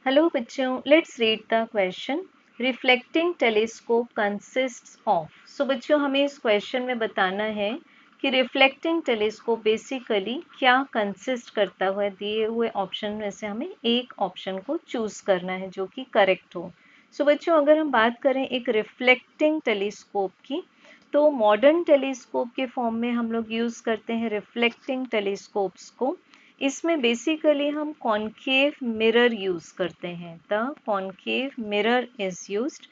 Hello बच्चों, let's read the question. Reflecting telescope consists of. So बच्चों हमें इस क्वेश्चन में बताना है कि रिफ्लेक्टिंग टेलीस्कोप बेसिकली क्या कंसिस्ट करता हुआ दिए हुए ऑप्शन में से हमें एक ऑप्शन को चूज करना है जो कि करेक्ट हो. सो बच्चों अगर हम बात करें एक रिफ्लेक्टिंग टेलीस्कोप की, तो मॉडर्न टेलीस्कोप के फॉर्म में हम लोग यूज करते हैं रिफ्लेक्टिंग टेलीस्कोप्स को. इसमें बेसिकली हम कॉनकेव मिरर यूज करते हैं. The concave mirror is used,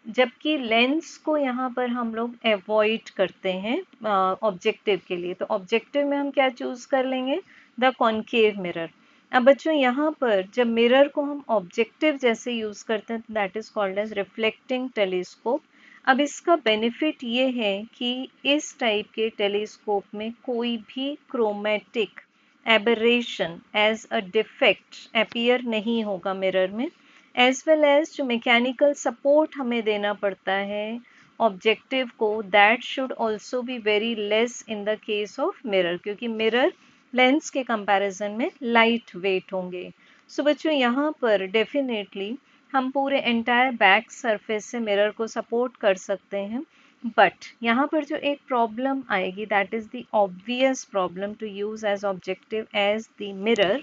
जबकि लेंस को यहाँ पर हम लोग अवॉइड करते हैं ऑब्जेक्टिव के लिए. तो ऑब्जेक्टिव में हम क्या चूज कर लेंगे? The concave mirror. अब बच्चों यहाँ पर जब मिरर को हम ऑब्जेक्टिव जैसे यूज करते हैं तो that is called as reflecting telescope. अब इसका बेनिफिट ये है कि इस टाइप के टेलीस्कोप में कोई भी chromatic aberration as a defect appear नहीं होगा मिरर में, एज वेल एज जो मैकेनिकल सपोर्ट हमें देना पड़ता है ऑब्जेक्टिव को, that should also be very less in the case of mirror, क्योंकि मिरर लेंस के कंपैरिजन में लाइट वेट होंगे. सो बच्चों यहाँ पर डेफिनेटली हम पूरे एंटायर बैक सरफेस से मिरर को सपोर्ट कर सकते हैं. बट यहाँ पर जो एक प्रॉब्लम आएगी that is the obvious problem to use as objective as the mirror,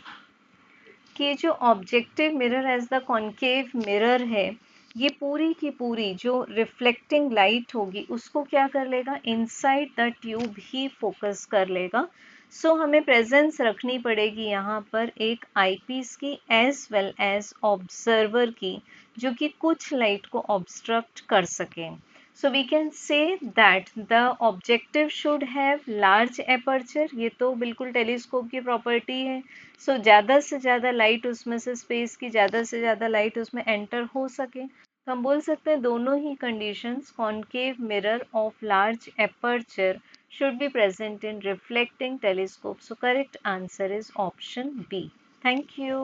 कि जो objective mirror as the concave mirror है ये पूरी की पूरी जो रिफ्लेक्टिंग लाइट होगी उसको क्या कर लेगा? Inside the tube he focus कर लेगा. सो हमें प्रेजेंस रखनी पड़ेगी यहाँ पर एक आईपीस की एज वेल एज ऑब्जर्वर की, जो कि कुछ लाइट को ऑब्स्ट्रक्ट कर सके. So we can say that the objective should have large aperture. ये तो बिल्कुल टेलीस्कोप की प्रॉपर्टी है. सो ज़्यादा से ज़्यादा लाइट उसमें से स्पेस की ज़्यादा से ज़्यादा लाइट उसमें एंटर हो सके. तो हम बोल सकते हैं दोनों ही conditions concave mirror of large aperture should be present in reflecting telescope. So correct answer is option B. Thank you.